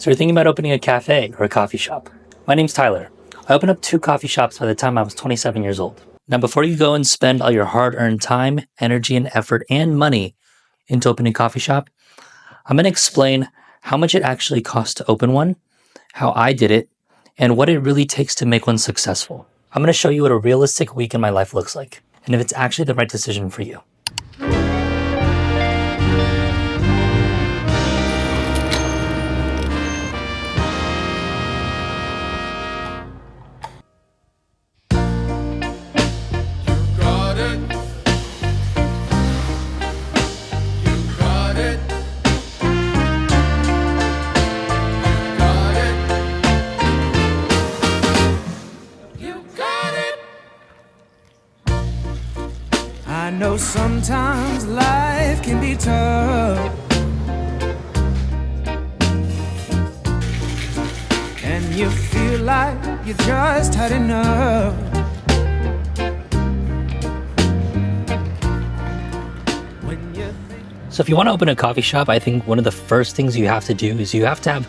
So you're thinking about opening a cafe or a coffee shop. My name's Tyler. I opened up 2 coffee shops by the time I was 27 years old. Now, before you go and spend all your hard-earned time, energy, and effort and money into opening a coffee shop, I'm going to explain how much it actually costs to open one, how I did it, and what it really takes to make one successful. I'm going to show you what a realistic week in my life looks like, and if it's actually the right decision for you. I know sometimes life can be tough, and you feel like you just had enough. So if you want to open a coffee shop, I think one of the first things you have to do is you have to have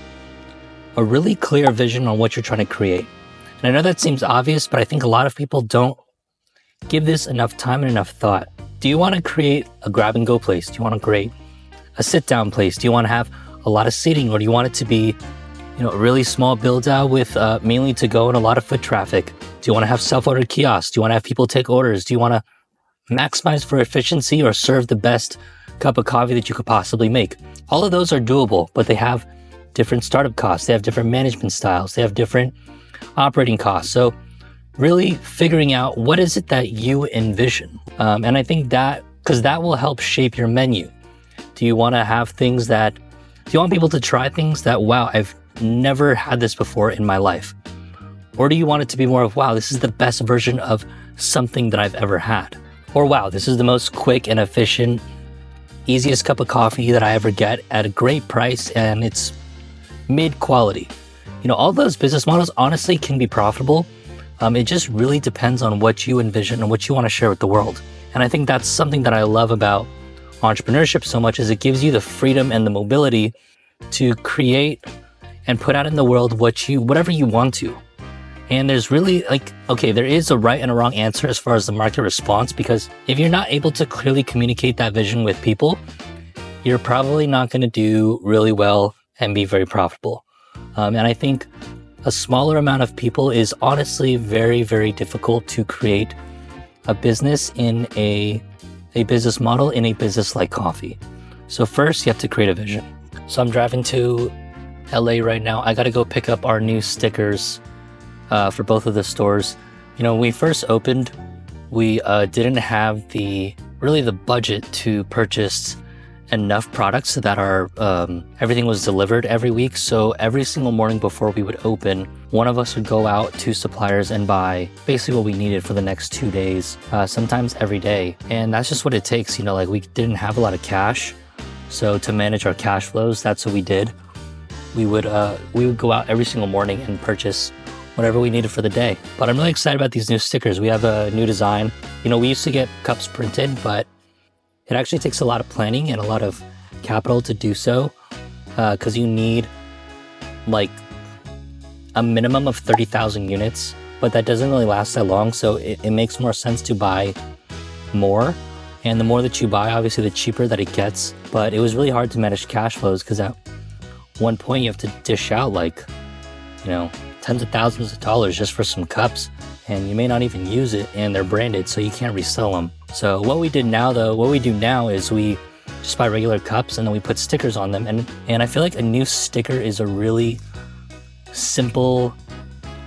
a really clear vision on what you're trying to create. And I know that seems obvious, but I think a lot of people don't give this enough time and enough thought. Do you want to create a grab-and-go place? Do you want to create a sit-down place? Do you want to have a lot of seating, or do you want it to be, a really small build-out with mainly to-go and a lot of foot traffic? Do you want to have self-order kiosks? Do you want to have people take orders? Do you want to maximize for efficiency or serve the best cup of coffee that you could possibly make? All of those are doable, but they have different startup costs. They have different management styles. They have different operating costs. So really figuring out what is it that you envision. And I think because that will help shape your menu. Do you want to have do you want people to try things that, wow, I've never had this before in my life? Or do you want it to be more of, wow, this is the best version of something that I've ever had? Or, wow, this is the most quick and efficient, easiest cup of coffee that I ever get at a great price, and it's mid-quality. All those business models honestly can be profitable. It just really depends on what you envision and what you want to share with the world. And I think that's something that I love about entrepreneurship so much, is it gives you the freedom and the mobility to create and put out in the world whatever you want to. And there's really there is a right and a wrong answer as far as the market response, because if you're not able to clearly communicate that vision with people, you're probably not going to do really well and be very profitable. And I think a smaller amount of people is honestly very, very difficult to create a business in a business model in a business like coffee. So first you have to create a vision. So I'm driving to LA right now. I got to go pick up our new stickers for both of the stores. When we first opened, we didn't have the budget to purchase enough products so that everything was delivered every week. So every single morning before we would open, one of us would go out to suppliers and buy basically what we needed for the next 2 days, sometimes every day. And that's just what it takes. We didn't have a lot of cash. So to manage our cash flows, that's what we did. We would go out every single morning and purchase whatever we needed for the day. But I'm really excited about these new stickers. We have a new design. We used to get cups printed, but it actually takes a lot of planning and a lot of capital to do so, because you need a minimum of 30,000 units, but that doesn't really last that long. So it makes more sense to buy more. And the more that you buy, obviously, the cheaper that it gets. But it was really hard to manage cash flows, because at one point you have to dish out tens of thousands of dollars just for some cups, and you may not even use it, and they're branded, so you can't resell them. So what we do now is we just buy regular cups and then we put stickers on them. And I feel like a new sticker is a really simple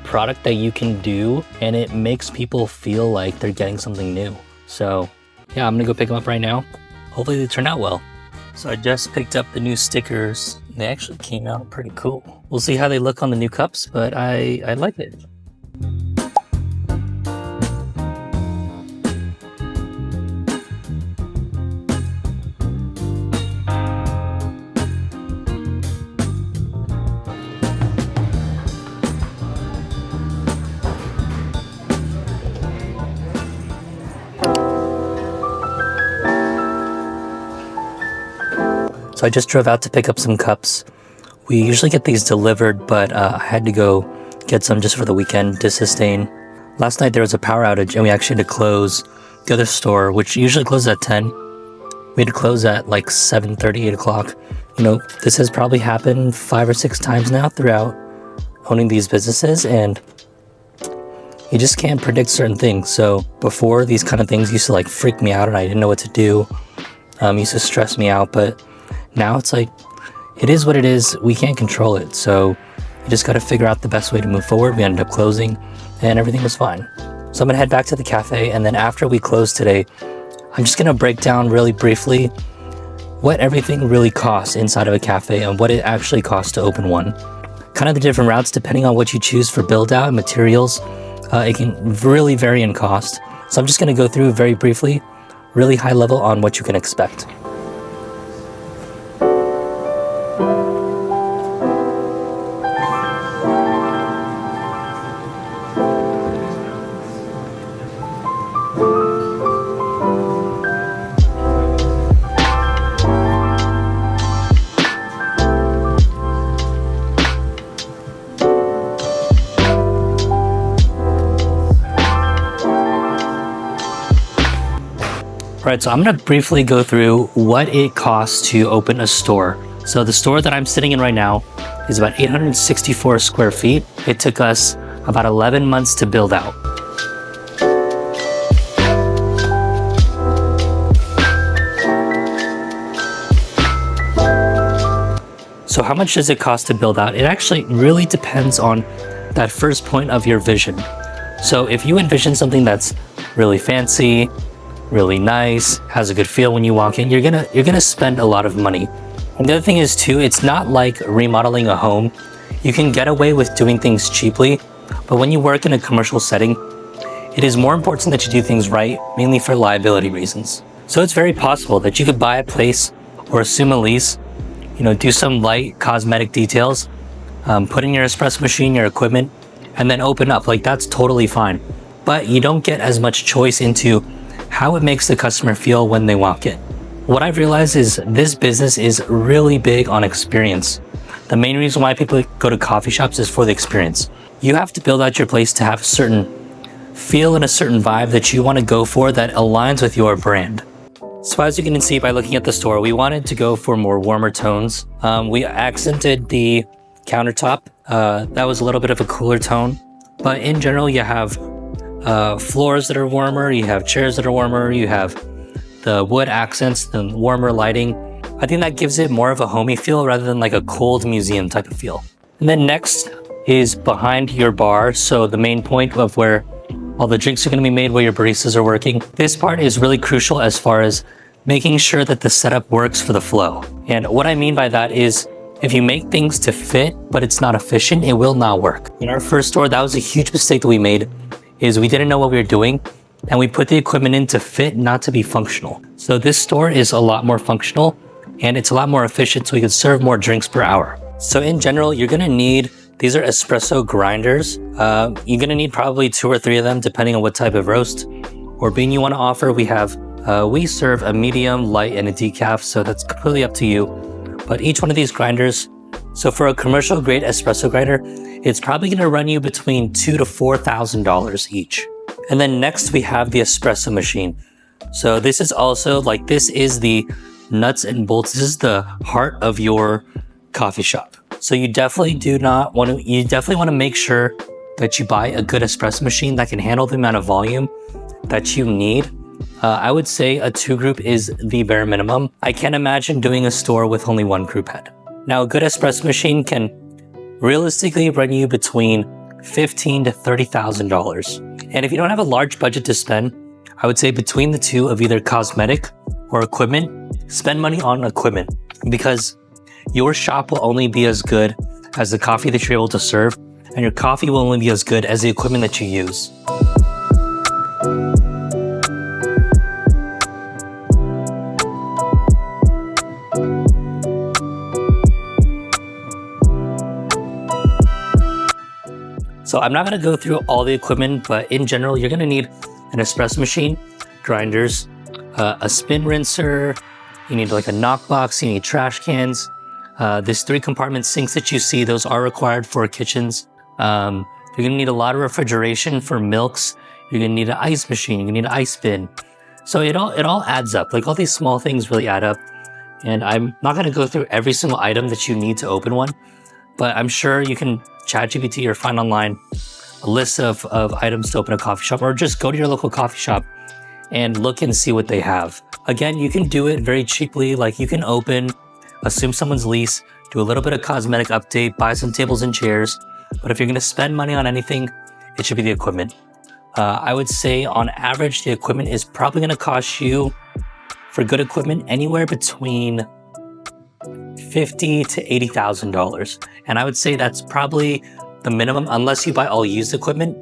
product that you can do, and it makes people feel like they're getting something new. So yeah, I'm gonna go pick them up right now. Hopefully they turn out well. So I just picked up the new stickers. They actually came out pretty cool. We'll see how they look on the new cups, but I like it. So I just drove out to pick up some cups. We usually get these delivered, but I had to go get some just for the weekend to sustain. Last night there was a power outage and we actually had to close the other store, which usually closes at 10. We had to close at like 7:30, 8 o'clock. You know, this has probably happened 5 or 6 times now throughout owning these businesses, and you just can't predict certain things. So before, these kind of things used to like freak me out and I didn't know what to do. Used to stress me out, but now it's like, it is what it is. We can't control it. So you just got to figure out the best way to move forward. We ended up closing and everything was fine. So I'm gonna head back to the cafe, and then after we close today, I'm just gonna break down really briefly what everything really costs inside of a cafe and what it actually costs to open one. Kind of the different routes depending on what you choose for build out and materials. It can really vary in cost. So I'm just gonna go through very briefly, really high level on what you can expect. Alright, so I'm going to briefly go through what it costs to open a store. So the store that I'm sitting in right now is about 864 square feet. It took us about 11 months to build out. So how much does it cost to build out? It actually really depends on that first point of your vision. So if you envision something that's really fancy, really nice, has a good feel when you walk in, you're gonna spend a lot of money. And the other thing is too, it's not like remodeling a home. You can get away with doing things cheaply, but when you work in a commercial setting, it is more important that you do things right, mainly for liability reasons. So it's very possible that you could buy a place or assume a lease, you know, do some light cosmetic details, put in your espresso machine, your equipment, and then open up. Like, that's totally fine. But you don't get as much choice into how it makes the customer feel when they walk in. What I've realized is this business is really big on experience. The main reason why people go to coffee shops is for the experience. You have to build out your place to have a certain feel and a certain vibe that you want to go for that aligns with your brand. So as you can see by looking at the store, we wanted to go for more warmer tones. We accented the countertop. That was a little bit of a cooler tone. But in general, you have floors that are warmer, you have chairs that are warmer, you have the wood accents, the warmer lighting. I think that gives it more of a homey feel rather than like a cold museum type of feel. And then next is behind your bar. So the main point of where all the drinks are going to be made, where your baristas are working. This part is really crucial as far as making sure that the setup works for the flow. And what I mean by that is, if you make things to fit, but it's not efficient, it will not work. In our first store, that was a huge mistake that we made, is we didn't know what we were doing, and we put the equipment in to fit, not to be functional. So this store is a lot more functional, and it's a lot more efficient, so we can serve more drinks per hour. So in general, you're gonna need, these are espresso grinders. You're gonna need probably 2 or 3 of them, depending on what type of roast or bean you wanna offer. We serve a medium, light, and a decaf, so that's completely up to you. But each one of these grinders, so for a commercial grade espresso grinder, it's probably gonna run you between $2,000 to $4,000 each. And then next we have the espresso machine. So this is also like, this is the nuts and bolts. This is the heart of your coffee shop. So you definitely want to make sure that you buy a good espresso machine that can handle the amount of volume that you need. I would say a 2 group is the bare minimum. I can't imagine doing a store with only 1 group head. Now, a good espresso machine can realistically run you between $15,000 to $30,000. And if you don't have a large budget to spend, I would say between the 2 of either cosmetic or equipment, spend money on equipment, because your shop will only be as good as the coffee that you're able to serve, and your coffee will only be as good as the equipment that you use. So I'm not going to go through all the equipment, but in general, you're going to need an espresso machine, grinders, a spin rinser, you need like a knock box, you need trash cans, These 3-compartment sinks that you see, those are required for kitchens. You're going to need a lot of refrigeration for milks. You're going to need an ice machine. You're going to need an ice bin. So it all adds up. Like all these small things really add up. And I'm not going to go through every single item that you need to open one, but I'm sure you can ChatGPT or find online a list of items to open a coffee shop, or just go to your local coffee shop and look and see what they have. Again, you can do it very cheaply. Like you can assume someone's lease, do a little bit of cosmetic update, buy some tables and chairs. But if you're going to spend money on anything, it should be the equipment. I would say on average, the equipment is probably going to cost you, for good equipment, anywhere between $50,000 to $80,000. And I would say that's probably the minimum, unless you buy all used equipment.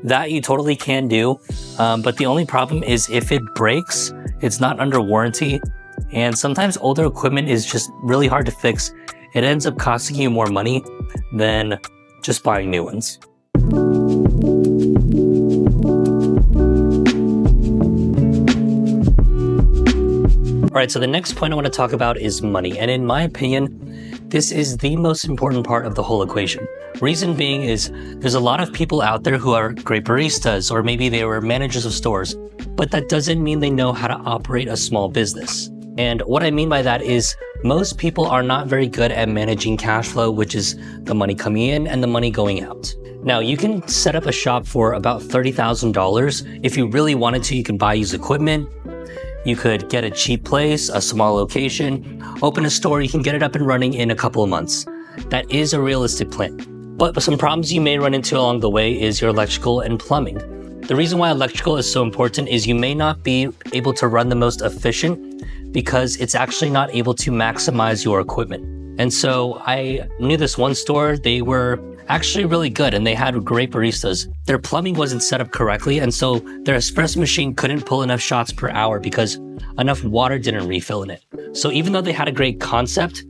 That you totally can do. But the only problem is if it breaks, it's not under warranty. And sometimes older equipment is just really hard to fix. It ends up costing you more money than just buying new ones. All right, so the next point I want to talk about is money. And in my opinion, this is the most important part of the whole equation. Reason being is there's a lot of people out there who are great baristas, or maybe they were managers of stores, but that doesn't mean they know how to operate a small business. And what I mean by that is most people are not very good at managing cash flow, which is the money coming in and the money going out. Now, you can set up a shop for about $30,000. If you really wanted to, you can buy used equipment. You could get a cheap place, a small location, open a store. You can get it up and running in a couple of months. That is a realistic plan. But some problems you may run into along the way is your electrical and plumbing. The reason why electrical is so important is you may not be able to run the most efficient because it's actually not able to maximize your equipment. And so I knew this one store, they were actually really good and they had great baristas. Their plumbing wasn't set up correctly, and so their espresso machine couldn't pull enough shots per hour because enough water didn't refill in it. So even though they had a great concept,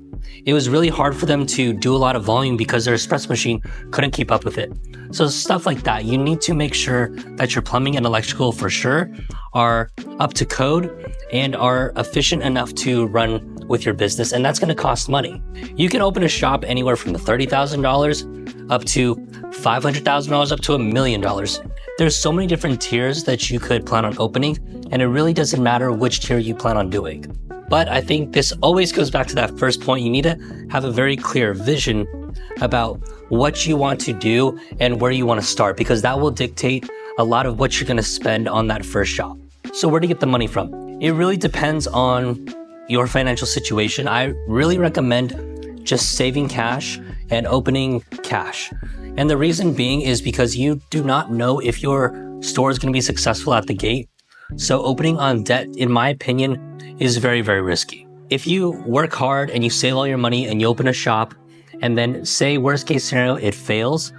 it was really hard for them to do a lot of volume because their espresso machine couldn't keep up with it. So stuff like that, you need to make sure that your plumbing and electrical for sure are up to code and are efficient enough to run with your business, and that's going to cost money. You can open a shop anywhere from $30,000 up to $500,000 up to $1 million. There's so many different tiers that you could plan on opening, and it really doesn't matter which tier you plan on doing. But I think this always goes back to that first point. You need to have a very clear vision about what you want to do and where you want to start, because that will dictate a lot of what you're going to spend on that first shop. So where to get the money from? It really depends on your financial situation. I really recommend just saving cash and opening cash. And the reason being is because you do not know if your store is going to be successful at the gate. So opening on debt, in my opinion, is very, very risky. If you work hard and you save all your money and you open a shop, and then say worst case scenario, it fails,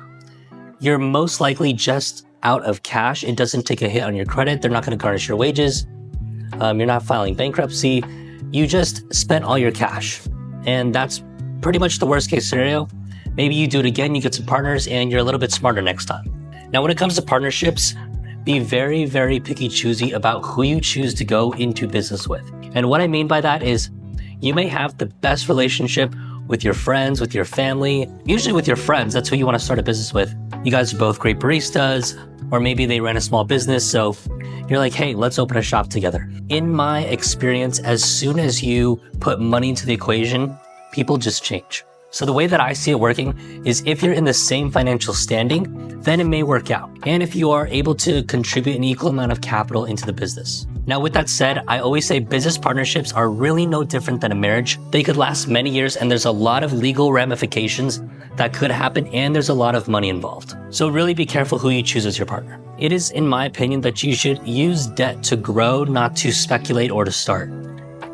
you're most likely just out of cash. It doesn't take a hit on your credit. They're not going to garnish your wages. You're not filing bankruptcy. You just spent all your cash. And that's pretty much the worst case scenario. Maybe you do it again, you get some partners, and you're a little bit smarter next time. Now, when it comes to partnerships, be very, very picky choosy about who you choose to go into business with. And what I mean by that is you may have the best relationship with your friends, with your family, usually with your friends. That's who you want to start a business with. You guys are both great baristas, or maybe they ran a small business. So you're like, hey, let's open a shop together. In my experience, as soon as you put money into the equation, people just change. So the way that I see it working is if you're in the same financial standing, then it may work out. And if you are able to contribute an equal amount of capital into the business. Now, with that said, I always say business partnerships are really no different than a marriage. They could last many years, and there's a lot of legal ramifications that could happen, and there's a lot of money involved. So really be careful who you choose as your partner. It is, in my opinion, that you should use debt to grow, not to speculate or to start.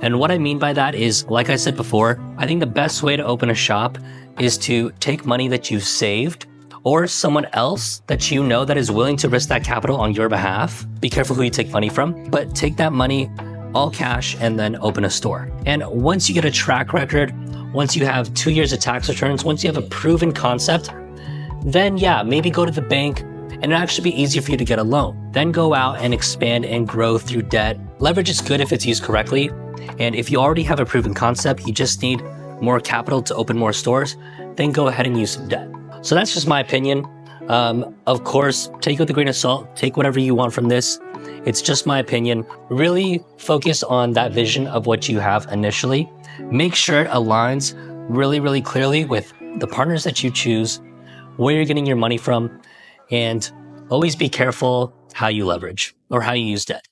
And what I mean by that is, like I said before, I think the best way to open a shop is to take money that you've saved or someone else that you know that is willing to risk that capital on your behalf. Be careful who you take money from, but take that money, all cash, and then open a store. And once you get a track record, once you have 2 years of tax returns, once you have a proven concept, then yeah, maybe go to the bank and it'll actually be easier for you to get a loan. Then go out and expand and grow through debt. Leverage is good if it's used correctly. And if you already have a proven concept, you just need more capital to open more stores, then go ahead and use some debt. So that's just my opinion. Of course, take it with a grain of salt, take whatever you want from this. It's just my opinion. Really focus on that vision of what you have initially. Make sure it aligns really, really clearly with the partners that you choose, where you're getting your money from, and always be careful how you leverage or how you use debt.